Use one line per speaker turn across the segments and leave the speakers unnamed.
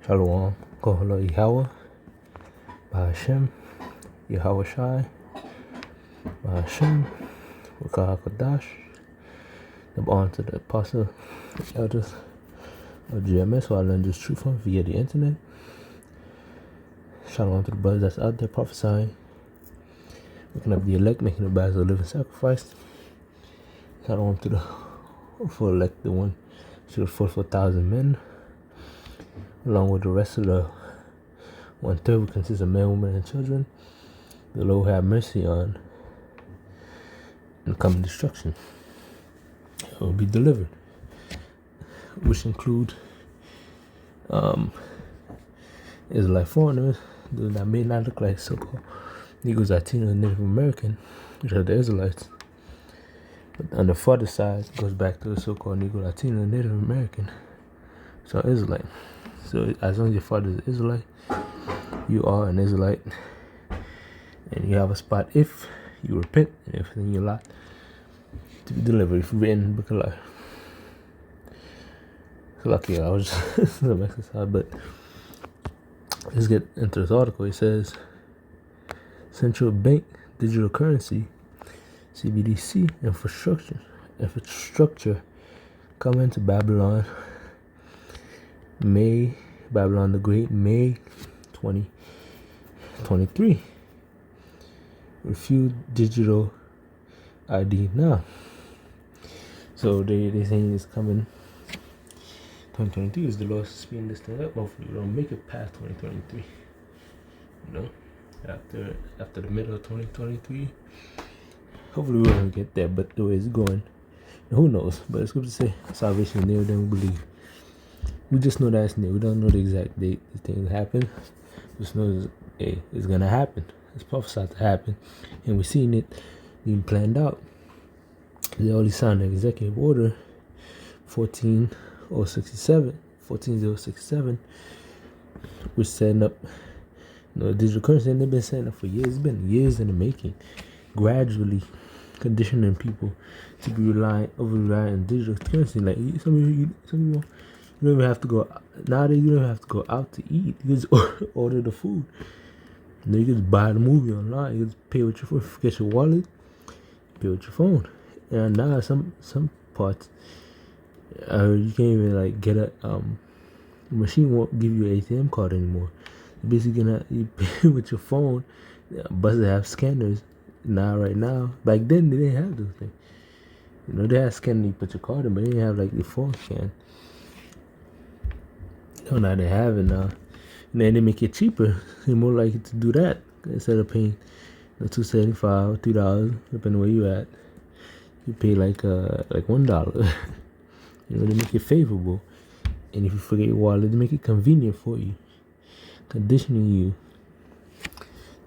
Shalom, Kohalo Yahweh, Bahashem, Yahweh Shai, Bahashem, Wakah HaKadosh. I'm on to the apostle, elders of GMS, who I learned this truth from via the internet. Shalom to the brothers that's out there prophesying, waking up the elect, making the bodies a living sacrifice. Shalom to the full elect, the one to the 44,000 men, along with the rest of the 1/3, which consists of men, women, and children. The Lord have mercy on and come destruction. It will be delivered, which include Israelite foreigners, those that may not look like so-called Negroes, Latinos, and Native American, which are the Israelites. But on the further side, it goes back to the so-called Negro, Latino, and Native American, so Israelite. So as long as your father is Israelite, you are an Israelite, and you have a spot if you repent and everything you lot to be delivered. If you've written in the book of life. So lucky, I was just some exercise, but let's get into this article. It says central bank digital currency (CBDC) infrastructure coming to Babylon. Babylon the Great, May 2023. Refuse digital ID now. So they saying it's coming. 2023 is the Lord speeding this thing up. Hopefully we don't make it past 2023. You know, after the middle of 2023. Hopefully we won't get there, but the way it's going, who knows? But it's good to say salvation is nearer than we believe. We just know that it's near. We don't know the exact date these things happen. Just know it's gonna happen. It's prophesied to happen, and we're seeing it being planned out. They already signed an executive order 14067, which setting up digital currency, and they've been setting up for years. It's been years in the making, gradually conditioning people to be over relying on digital currency. Like some people, you don't even have to go nowadays. You don't even have to go out to eat. You just order the food. And you just buy the movie online. You just pay with your phone. If you forget your wallet, pay with your phone. And now some parts, you can't even get a the machine won't give you an ATM card anymore. You're basically you pay with your phone. Buses have scanners right now. Back then they didn't have those things. They had scanning. You put your card in, but they didn't have the phone scan. Now they have it now. And then they make it cheaper. You're more likely to do that instead of paying $2.75, $3, depending where you at. You pay like $1. They make it favorable. And if you forget your wallet, they make it convenient for you, conditioning you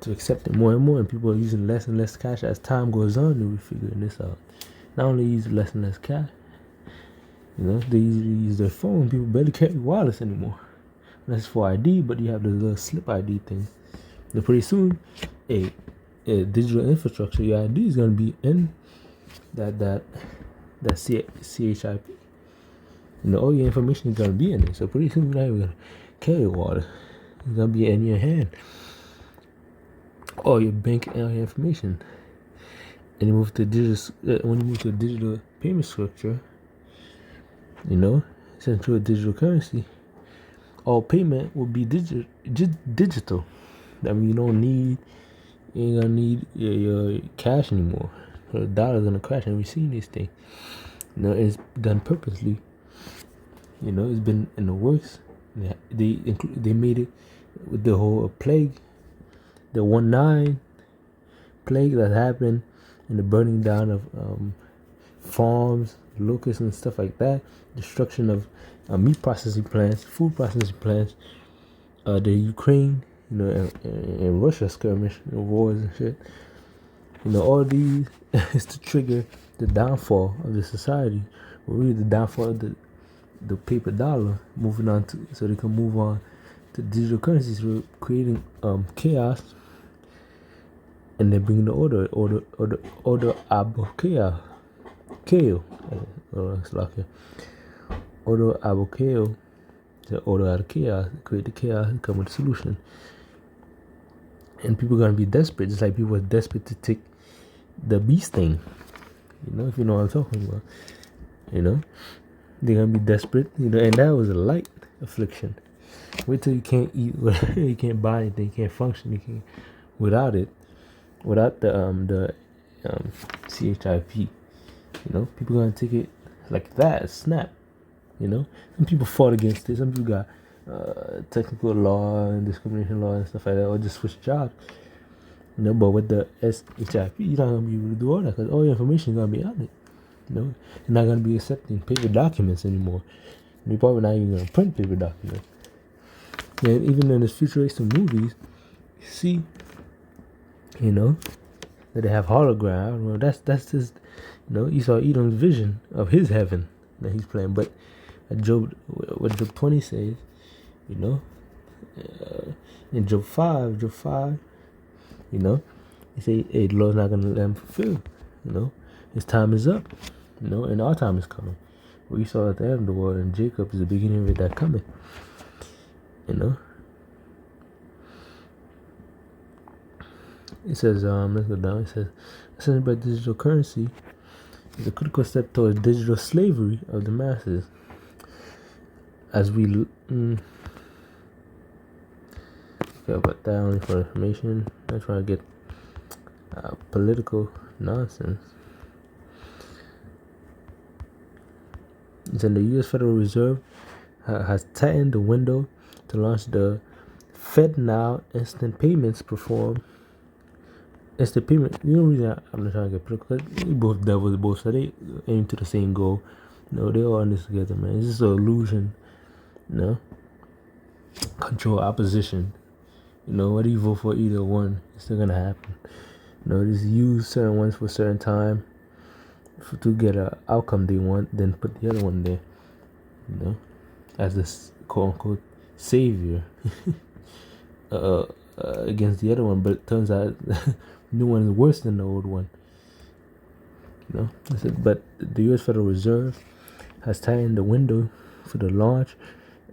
to accept it more and more. And people are using less and less cash as time goes on. They'll be figuring this out. Not only use less and less cash, they usually use their phone. People barely carry wallets anymore. That's for ID, but you have the little slip ID thing. And pretty soon, a digital infrastructure, your ID is gonna be in that CHIP. All your information is gonna be in it. So pretty soon, you're not even gonna carry water. It's gonna be in your hand. All your bank and all your information. And you move to when you move to a digital payment structure, central digital currency, all payment will be digital. I mean, you ain't gonna need your cash anymore. The dollar's gonna crash, and we've seen this thing. It's done purposely. It's been in the works. They made it with the whole plague, the 19 plague that happened, and the burning down of farms, locusts, and stuff like that. Destruction of meat processing plants, food processing plants. The Ukraine, and Russia skirmish, wars and shit. All these is to trigger the downfall of the society, or really the downfall of the paper dollar, moving on so they can move on to digital currencies, so creating chaos, and they're bringing the order abokeo. Order abokeo to order out of chaos, create the chaos, and come with a solution. And people are gonna be desperate, just like people are desperate to take the beast thing. If you know what I'm talking about. They're gonna be desperate. And that was a light affliction. Wait till you can't eat, you can't buy anything, you can't function, you can't without it, without the CHIP. People gonna take it like that, snap. Some people fought against it. Some people got technical law and discrimination law and stuff like that, or just switch jobs. But with the SHIP, you're not gonna be able to do all that because all your information is gonna be on it. You're not gonna be accepting paper documents anymore. You're probably not even gonna print paper documents. And even in the futuristic movies, you see, that they have hologram. Well, that's just, Esau Edom's vision of his heaven that he's playing. But what Job 20 says, in Job 5, he say, hey, the Lord's not gonna let him fulfill. His time is up. And our time is coming. We saw at the end of the world, and Jacob is the beginning of it that coming. It says, let's go down. It says, essentially by digital currency is a critical step towards digital slavery of the masses. As we okay, but that only for information. I'm trying to get political nonsense. It's in the U.S. Federal Reserve has tightened the window to launch the FedNow instant payments perform. Instant payment. The only reason I'm not trying to get political, because both devils, both so they aim to the same goal. They all in this together, man. It's just an illusion. Control opposition. Whether you vote for either one, it's still gonna happen. Just use certain ones for a certain time to get an outcome they want, then put the other one there. As this quote unquote savior against the other one, but it turns out new one is worse than the old one. But the U.S. Federal Reserve has tightened the window for the launch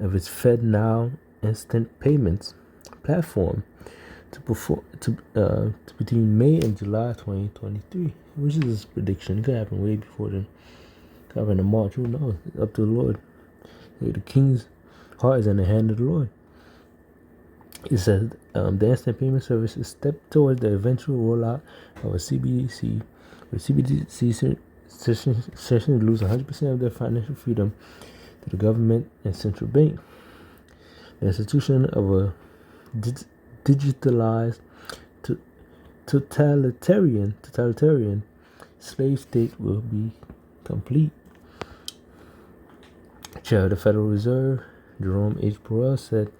of its FedNow instant payments platform to between May and July 2023, which is this prediction. It could happen way before then. It could happen in March. Who knows? It's up to the Lord. The king's heart is in the hand of the Lord. It says the instant payment service is a step towards the eventual rollout of a CBDC, where CBDC sessions lose 100% of their financial freedom to the government and central bank. The institution of a digitalized totalitarian slave state will be complete. Chair of the Federal Reserve, Jerome H. Powell, said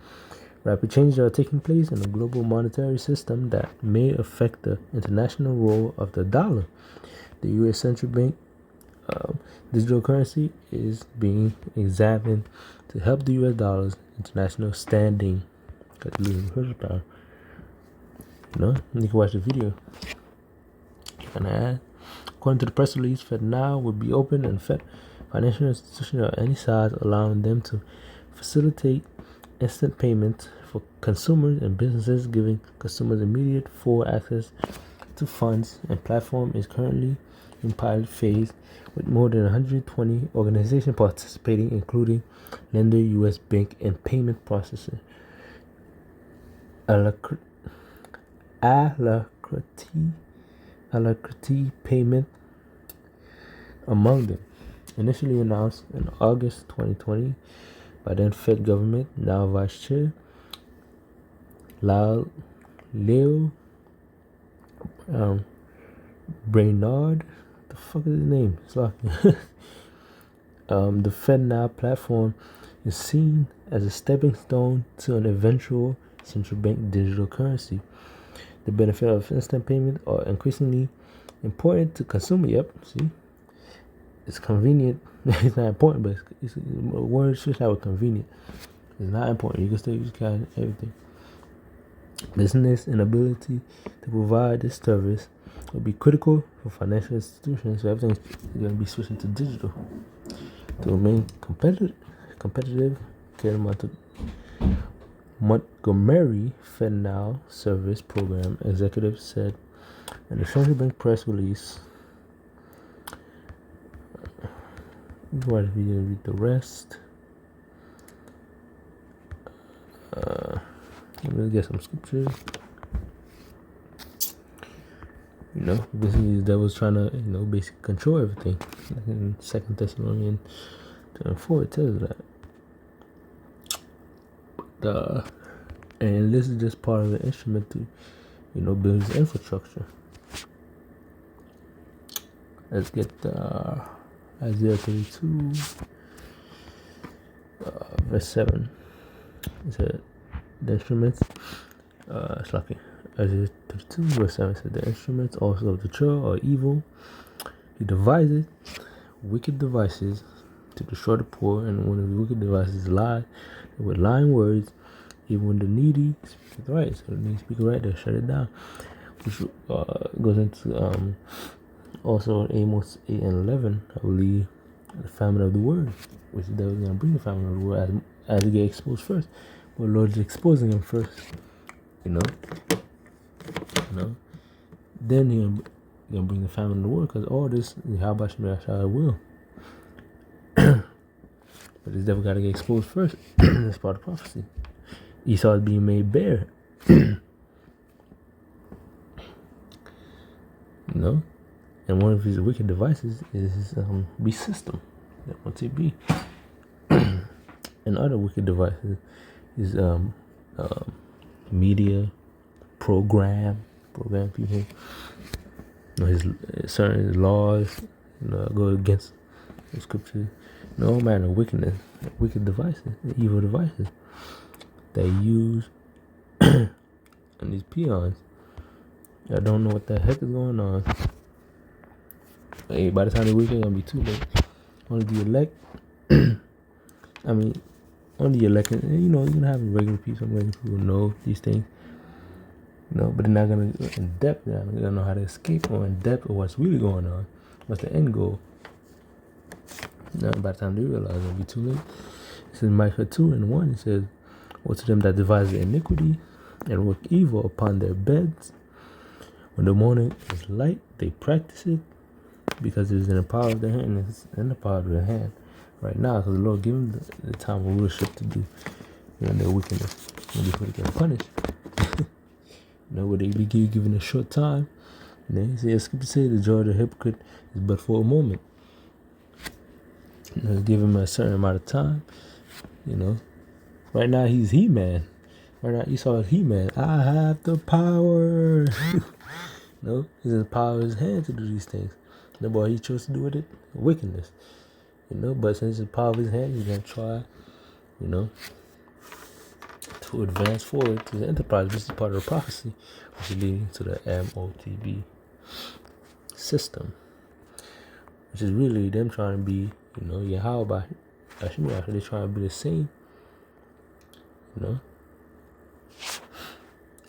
rapid changes are taking place in the global monetary system that may affect the international role of the dollar. The U.S. Central Bank digital currency is being examined to help the U.S. dollar's international standing. Got to lose purchase power. You can watch the video. An ad. According to the press release, FedNow will be open and financial institutions of any size, allowing them to facilitate instant payments for consumers and businesses, giving consumers immediate full access to funds. And platform is currently in pilot phase with more than 120 organizations participating, including lender, U.S. Bank, and payment processor. Alacrity Payment among them. Initially announced in August 2020 by then Fed government, now Vice Chair Leo Brainard. The fuck is his name? It's like the FedNow platform is seen as a stepping stone to an eventual central bank digital currency. The benefit of instant payment are increasingly important to consumers. Yep, see, it's convenient. It's not important, but it's words switch out with convenient. It's not important. You can still use cash and everything. Business and ability to provide this service will be critical for financial institutions. So everything's going to be switching to digital to remain competitive Montgomery Fentanyl Service Program executive said in the Central Bank press release. Before I read the rest, let me get some scriptures. Basically the devil's trying to, basically control everything. Like in 2 Thessalonians 4, it tells that. And this is just part of the instrument to, build his infrastructure. Let's get Isaiah 32, verse 7. It said, the instruments, Isaiah 32, verse 7 said, the instruments also of the church are evil. He devised wicked devices to destroy the poor, and one of the wicked devices lies with lying words. Even when the needy speak right, so when they speak right, they shut it down. Which goes into also Amos 8 and 11, I believe, the famine of the word, which the devil's going to bring the famine of the word as he get exposed first. But the Lord's exposing him first, Then he's going to bring the famine of the word, because all this, how about Shemashah will. But this devil got to get exposed first. That's part of prophecy. Esau is being made bare. And one of his wicked devices is his beast system. What's it be? And other wicked devices is media, program people. His certain laws, go against the scriptures. No manner of wickedness, wicked devices, evil devices that use and these peons. I don't know what the heck is going on. Hey, by the time the weekend gonna be too late. Only the elect. Only the elect. You're gonna have regular people. Some regular people know these things. But they're not gonna go in depth. They're not gonna know how to escape or in depth of what's really going on. What's the end goal? By the time they realize, it'll be too late. It says Micah 2 and 1. It says, woe to them that devise the iniquity and work evil upon their beds. When the morning is light, they practice it, because it is in the power of their hand. It's in the power of their hand right now, because the Lord gave them the time of rulership to do their wickedness. And before they get punished, but they be given a short time. And then he says, Scripture say the joy of the hypocrite is but for a moment. Give him a certain amount of time. Right now he's He-Man. Right now Esau is He-Man. I have the power. He's in the power of his hand to do these things. Boy, he chose to do with it wickedness. But since it's the power of his hand, he's gonna try, to advance forward to the enterprise. This is part of the prophecy, which is leading to the MOTB system, which is really them trying to be, Yahweh, they're trying to be the same,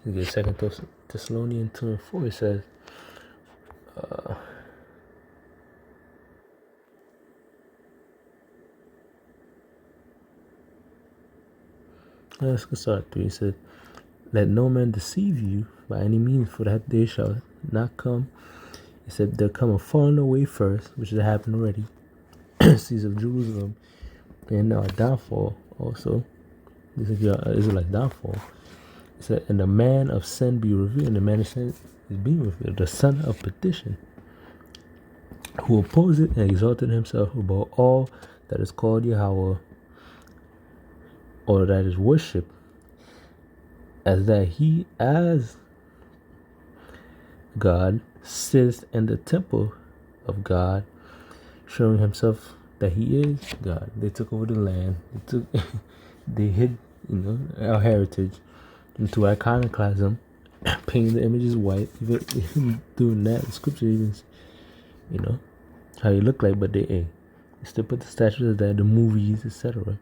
You get 2 Thessalonians 2 and 4, it says, let's start 3. It says, let no man deceive you by any means, for that day shall not come. It said there come a falling away first, which has happened already. Seas of Jerusalem, and our downfall also. This is your Israelite downfall. It said, and the man of sin be revealed, and the man of sin is being revealed, the son of perdition, who opposed it and exalted himself above all that is called Yahweh, or that is worship, as that he as God sits in the temple of God, showing himself that he is God. They took over the land. They hid, our heritage into iconoclasm, painting the images white. Even doing that, the scripture even, how you look like, but they still put the statues of that, the movies, etc.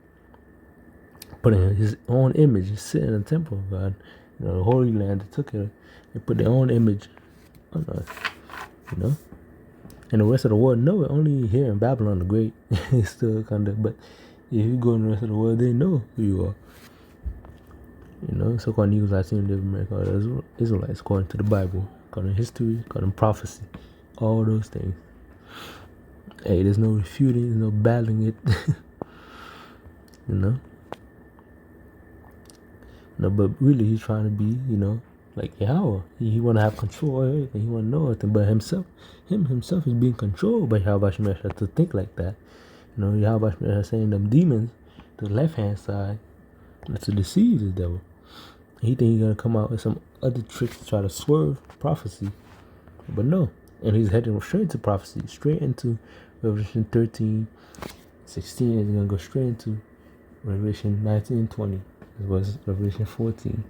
Putting his own image, sitting in the temple of God, the Holy Land. They took it, they put their own image on us, And the rest of the world know it. Only here in Babylon the Great is still kind of, but if you go in the rest of the world, they know who you are. You know, so-called Negroes are seen in America as Israelites, according to the Bible, according to history, according to prophecy, all those things. Hey, there's no refuting, there's no battling it. You know? No, but really, he's trying to be, like Yahweh. He want to have control of everything. He want to know everything. But himself is being controlled by Yahweh Shemesha to think like that. You know, Yahweh Shemesha saying them demons to the left-hand side, that's to deceive the devil. He think he's going to come out with some other tricks to try to swerve prophecy. But no. And he's heading straight into prophecy, straight into Revelation 13, 16. He's going to go straight into Revelation 19, 20. As well as Revelation 14.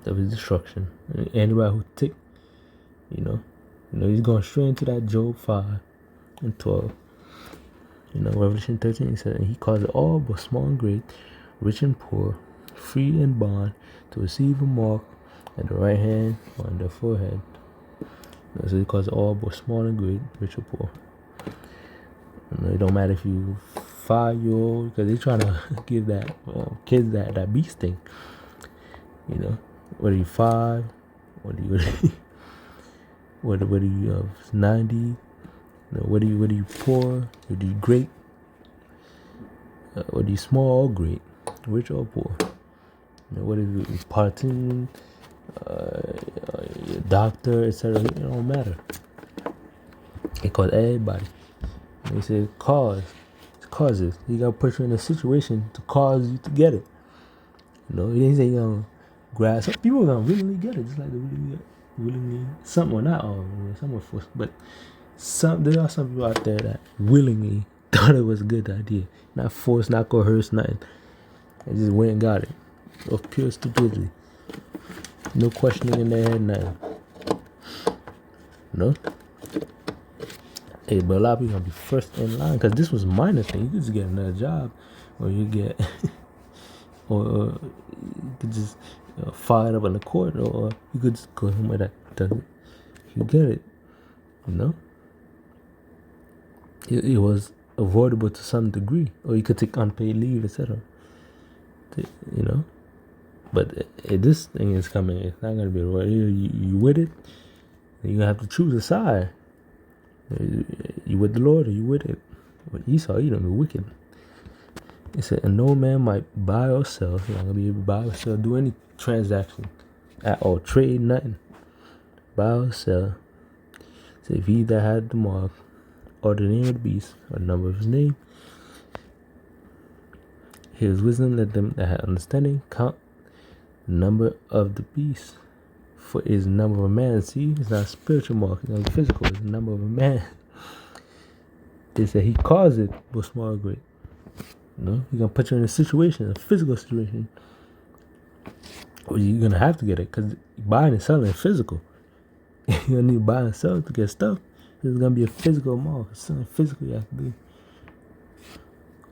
Of his destruction. And anybody who take, he's going straight into that Job 5 and 12. Revelation 13, he said, and he caused it all, both small and great, rich and poor, free and bond, to receive a mark at the right hand or on their forehead. So he caused it all, both small and great, rich or poor. It don't matter if you 5-year-old, because they're trying to give that kids that beast thing. Whether you 5, whether you 90, whether you poor, whether you great, whether you small or great, rich or poor, whether you partisan, doctor, etc. It don't matter. It calls everybody. And he said causes. He got to put you in a situation to cause you to get it. He didn't say grab. Some people are gonna willingly get it, just like they willingly some or not all. Some are forced, but there are some people out there that willingly thought it was a good idea, not forced, not coerced, nothing. They just went and got it of pure stupidity, no questioning in their head, nothing. Hey, but a lot of people gonna be first in line because this was minor thing. You could just get another job, or you get, or you could just fired up in the court, or you could just go somewhere that doesn't. You get it, It was avoidable to some degree, or you could take unpaid leave, etc. But this thing is coming. It's not gonna be right. You with it? You gonna have to choose a side. You with the Lord or you with it? With Esau, you don't be wicked. It said, and no man might buy or sell. You're not gonna be able to buy or sell, do any transaction at all, trade nothing, buy or sell. So if he that had the mark, or the name of the beast, or the number of his name, his wisdom, let them that have understanding count the number of the beast, for it is the number of a man. See, it's not a spiritual mark, it's not physical, it's the number of a man. They said he caused it, but small or great. He's gonna put you in a situation, a physical situation, where you're gonna have to get it, because buying and selling is physical. You're gonna need to buy and sell to get stuff. There's gonna be a physical mark, something physical you have to do.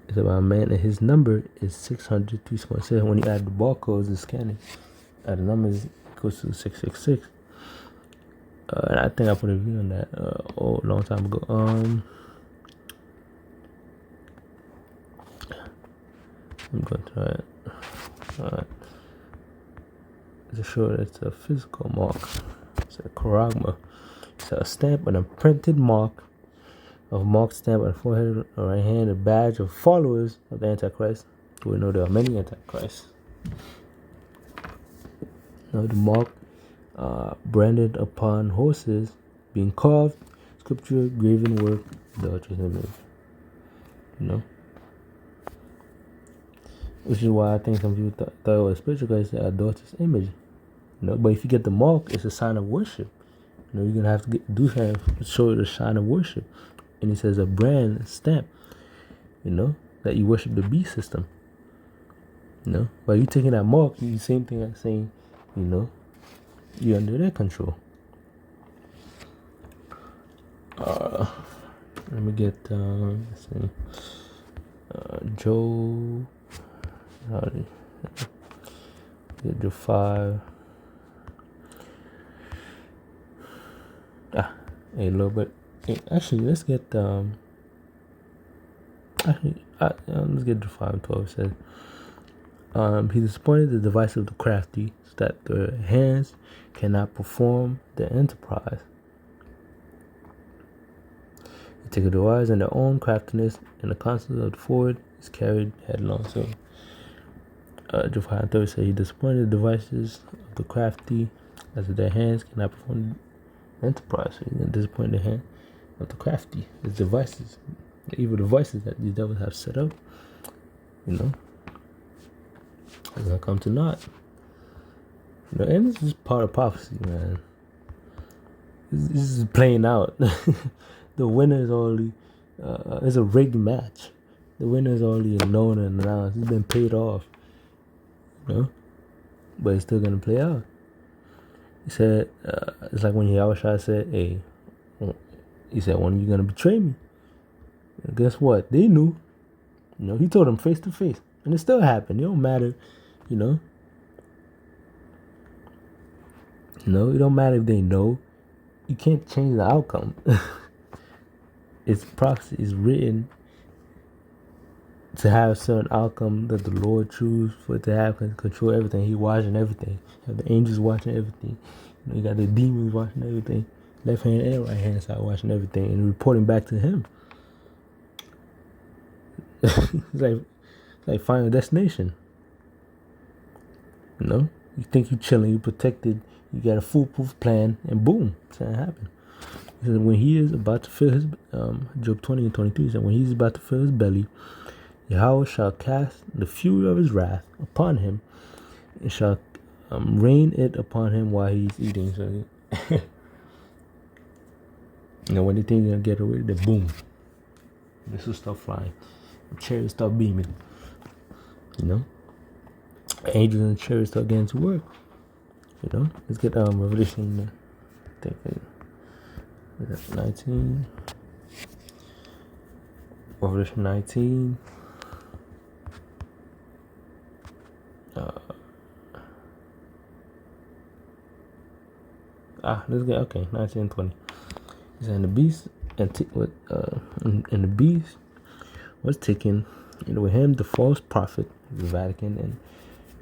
It's about a man, and his number is 600 3.6. When you add the barcodes and scan it, the numbers goes to 666. And I think I put a review on that a long time ago. I'm going to try it. Alright. To show that it's a physical mark. It's a charagma. It's a stamp and a printed mark of marked stamp on the forehead or right hand, a badge of followers of the Antichrist. We know there are many Antichrists. The mark branded upon horses, being carved, sculpture, graven work, adulterous image. Which is why I think some people thought it was spiritual, because it's an adulterous image. But if you get the mark, it's a sign of worship. You're gonna have to do something to show the sign of worship. And it says a brand stamp, that you worship the beast system. By you taking that mark, you the same thing as saying, you're under their control. Let me get let's see, Joe. Get the 5. A little bit. Actually, let's get Actually, let's get to 5 and 12. It says, he disappointed the device of the crafty, so that their hands cannot perform their enterprise. They take a device and their own craftiness, and the concept of the forward is carried headlong. So, Jafar and 30 said he disappointed the devices of the crafty, as their hands cannot perform the enterprise. So, he's going to disappoint the hand of the crafty, his devices, the evil devices that these devils have set up, it's going to come to naught. And this is part of prophecy, man. This is playing out. The winner is already, it's a rigged match. The winner is already known and announced. It's been paid off, but it's still going to play out. He said, it's like when Yahushua said, hey, he said, when are you going to betray me? And guess what? They knew. He told them face to face. And it still happened. It don't matter, it don't matter if they know. You can't change the outcome. It's prophecy. It's written to have a certain outcome that the Lord choose for it to have control everything. He watching everything. You have the angels watching everything. You got the demons watching everything. Left hand and right hand side watching everything and reporting back to him. It's like Final Destination. You think you're chilling, you're protected, you got a foolproof plan, and boom, something happened. He said when he is about to fill his, Job 20 and 22, he said when he's about to fill his belly, Yahweh shall cast the fury of his wrath upon him, and shall rain it upon him while he's eating. So, when they think they're gonna get away, then boom, this will start flying, the chariots start beaming. Angels and chariots start getting to work. Let's get Revelation. I think 19. Revelation 19. Let's get 19 and 20. He said, and the beast and the beast was taken, and with him the false prophet, the Vatican, and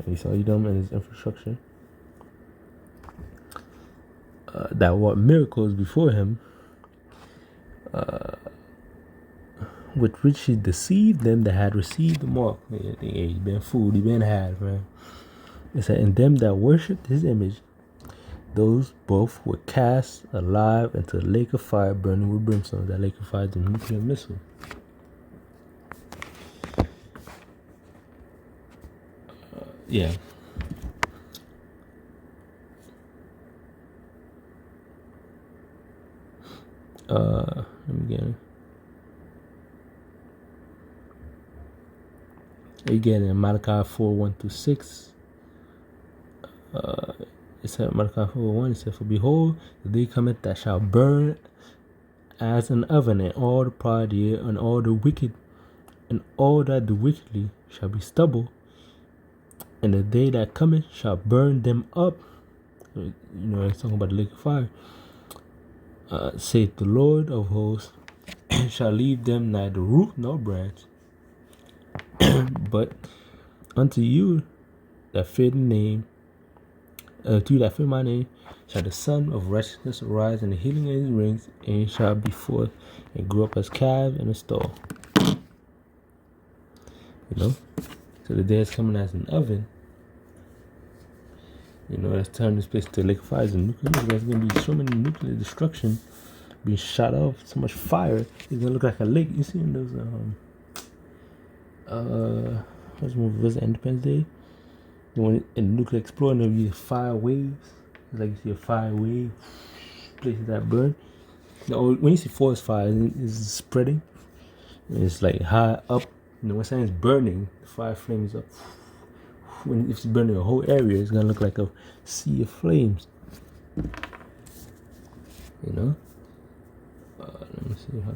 he saw Edom and his infrastructure that wrought miracles before him, with which he deceived them that had received the mark. He been fooled, he been had, man. It said, and them that worshipped his image, those both were cast alive into the lake of fire burning with brimstone. That lake of fire is the nuclear missile. Yeah. Let me get it. Again, in Malachi 4:1-6. It said, Malachi 4:1, it said, for behold, the day cometh that shall burn as an oven, and all the pride and all the wicked, and all that do wickedly shall be stubble, and the day that cometh shall burn them up. It's talking about the lake of fire. Saith the Lord of hosts, shall leave them neither root nor branch. But unto you that fear the name, to you that fear my name, shall the Son of Righteousness arise in the healing of his wings, and he shall be forth and grow up as calf in a stall. So the day is coming as an oven. Let's turn this place into a lake of fire. There's going to be so many nuclear destruction being shot off, so much fire. It's going to look like a lake. You see in those, what's the movie? Was it Independence Day? When in nuclear explosion, there'll be fire waves. It's like you see a fire wave, places that burn. When you see forest fire, it's spreading. It's like high up. When something's burning, the fire flame is up. When it's burning a whole area, it's gonna look like a sea of flames. Let me see how.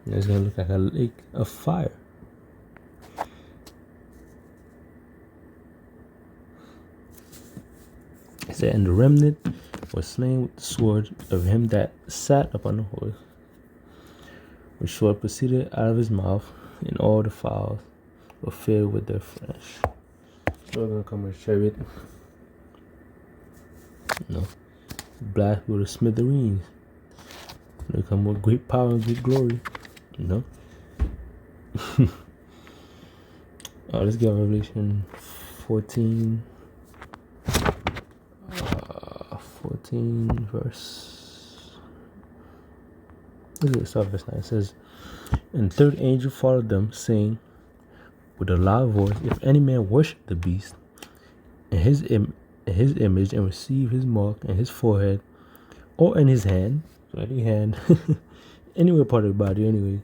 It's gonna look like a lake of fire. It said, and the remnant was slain with the sword of him that sat upon the horse, which sword proceeded out of his mouth, and all the fowls were filled with their flesh. So we're gonna come with a chariot, blast with the smithereens. They come with great power and great glory, let's get Revelation 14. 14 verse. This is start verse 9. It says, "And the third angel followed them, saying with a loud voice, If any man worship the beast and his image, and receive his mark in his forehead or in his hand," so any hand, anywhere part of the body anyway,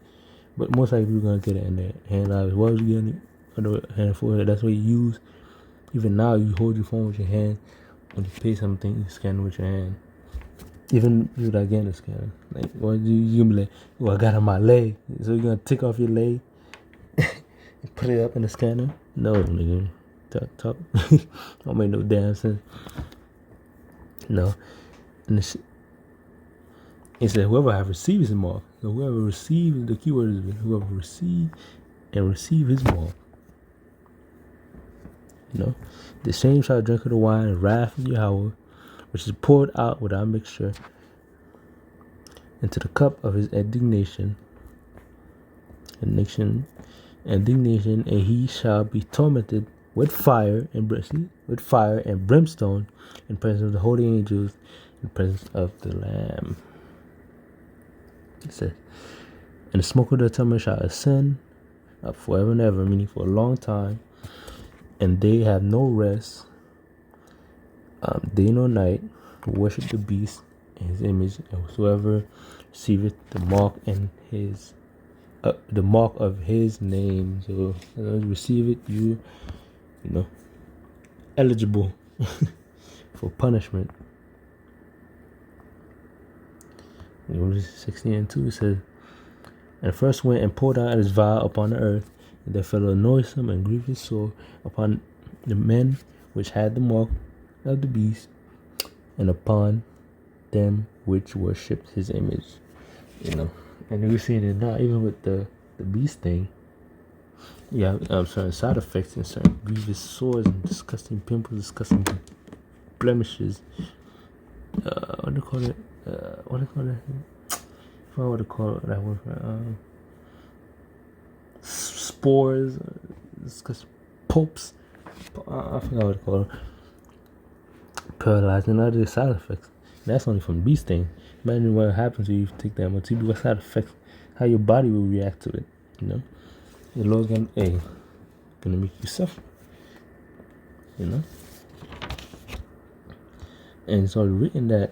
but most likely we're gonna get it in the hand. As well as you get it on the hand, forehead. That's what you use. Even now, you hold your phone with your hand. When you pay something, you scan it with your hand. Even without getting a scanner, like, or you gonna be like, "Oh, I got it on my leg," so you're gonna take off your leg and put it up in the scanner? No, nigga. Talk. Don't make no damn sense. No. And it said, "Whoever have received his mark." So whoever received, the keyword is whoever received and receive his mark. The same shall drink of the wine and wrath of Yahweh, which is poured out without mixture, into the cup of his indignation, and he shall be tormented with fire and brimstone in presence of the holy angels, in presence of the Lamb. It says, "And the smoke of the torment shall ascend up forever and ever," meaning for a long time, "and they have no rest, day nor night, who worship the beast and his image, and whosoever receiveth the mark in his the mark of his name." So as you receive it, you eligible for punishment. Verse 16 and 2 says, "And the first went and poured out his vial upon the earth, and there fell a noisome and grievous sore upon the men which had the mark of the beast, and upon them which worshipped his image." And we're seeing it now, even with the beast thing. Yeah, certain side effects and certain grievous sores and disgusting pimples, disgusting blemishes. What do you call it? I forgot what to call it. That word. Spores, disgusting pulps. I forgot what to call it. Paralyzing, other side effects. And that's only from the beast thing. Imagine what happens when you take that much TB. What side effects? How your body will react to it. The Lord's gonna make you suffer. And it's already written that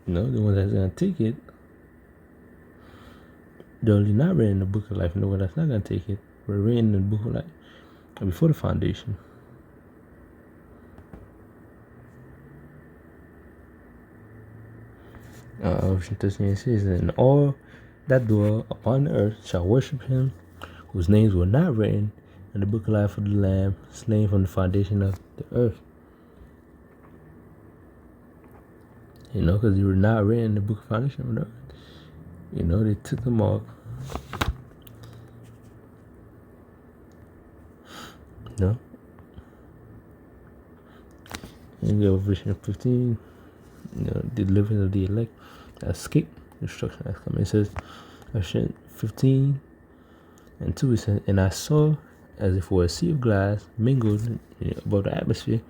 the one that's gonna take it, they're only not written in the book of life. And the one that's not gonna take it, we're written in the book of life before the foundation. Verse 13 says, "And all that dwell upon the earth shall worship him, whose names were not written in the book of life of the Lamb, slain from the foundation of the earth." Because you were not written in the book of foundation of the earth. They took the mark. And go verse 15. The deliverance of the elect, escape destruction that's coming. It says, verse 15 and 2, it says, "And I saw as if it were a sea of glass mingled above the atmosphere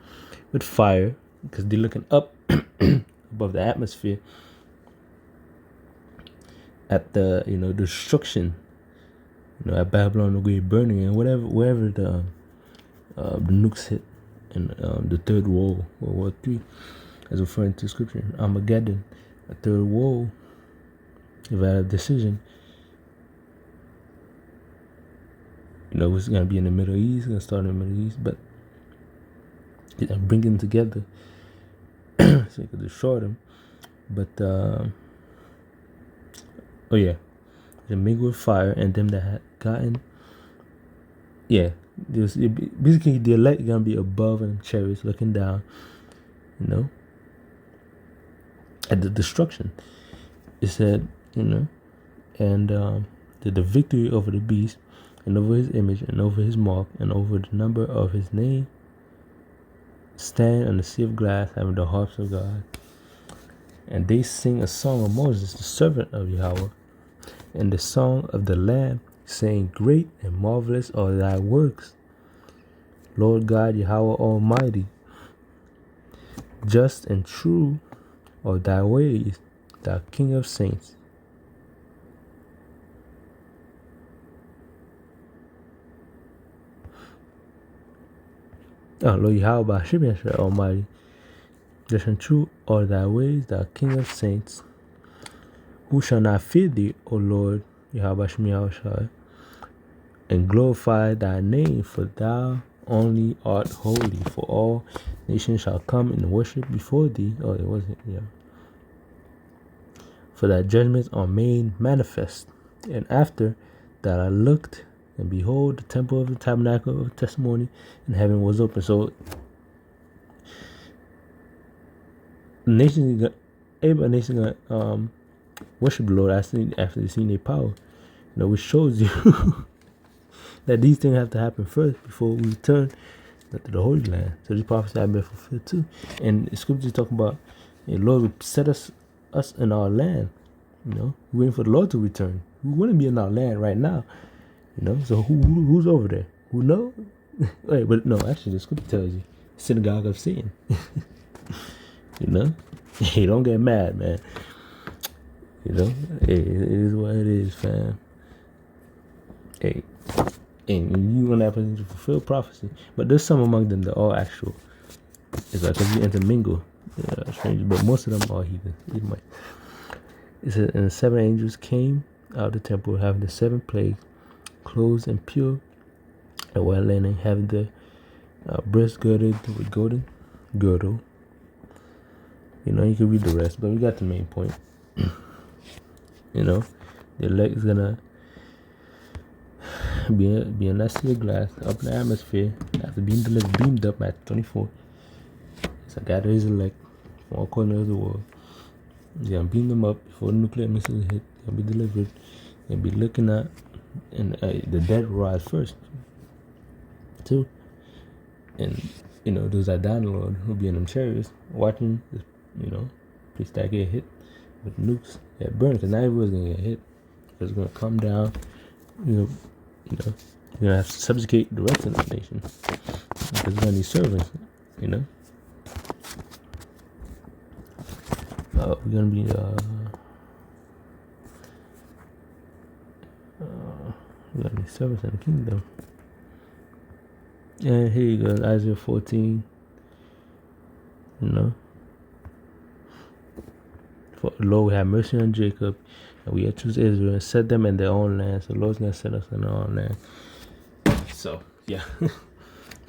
with fire," because they're looking up above the atmosphere at the destruction, at Babylon the Great burning, and wherever the nukes hit in the third World War III, as referring to scripture, Armageddon, a third woe, if I had a decision, it's going to be in the Middle East, it's going to start in the Middle East, but bring them together so you could destroy them. But, they mingle with fire, and them that had gotten, basically the elect going to be above and chariots looking down, at the destruction. It said, and the victory over the beast, and over his image, and over his mark, and over the number of his name, stand on the sea of glass, having the harps of God. And they sing a song of Moses, the servant of Yahweh, and the song of the Lamb, saying, Great and marvelous are thy works, Lord God, Yahweh Almighty. Just and true are thy ways, thou King of saints. Lord Yahweh Bashim Almighty. Just and true are thy ways, thou King of saints. Who shall not fear thee, O Lord Yahweh Bashim Yahushua, and glorify thy name, for thou only art holy, for all nations shall come and worship before thee. Oh, it wasn't, yeah. For thy judgments are made manifest. And after that I looked, and behold, the temple of the tabernacle of testimony in heaven was open. So every nation gonna worship the Lord after they seen their power. Which shows you that these things have to happen first before we return to the Holy Land. So these prophecies have been fulfilled too. And the scriptures talk about the Lord will set us in our land. Waiting for the Lord to return. We wouldn't be in our land right now. So who's over there? Who knows? Wait, but no, actually the scripture tells you, synagogue of Satan. Hey, don't get mad, man. Hey, it is what it is, fam. Hey, and you want that person to fulfill prophecy, but there's some among them that are actual. It's like if you intermingle, strangers, but most of them are heathen. It says, and the 7 angels came out of the temple, having the 7 plagues, clothed and pure, and white linen, having the breast girded with golden girdle. You can read the rest, but we got the main point. The elect is gonna be in that sea of glass up in the atmosphere after being beamed up at 24. So God is elect from all corners of the world. You're gonna beam them up before the nuclear missiles hit. They're gonna be delivered. You're gonna be looking at, and the dead rise first, too. And those that die in the Lord who'll be in them chariots watching this, place that get hit with nukes that burn, because not everyone's gonna get hit. It's gonna come down. You're gonna have to subjugate the rest of the nation because we're gonna need servants. We're gonna be we got any service in the kingdom. And here you go, Isaiah 14. For the Lord will have mercy on Jacob, and we have choose Israel and set them in their own land. So the Lord's gonna set us in our own land. So yeah,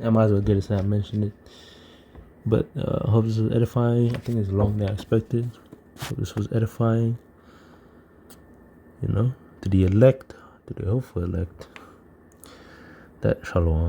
I might as well get it since I mentioned it. But I hope this was edifying. I think it's longer than I expected. Hope this was edifying. To the elect, to the hopeful elect. That shalom.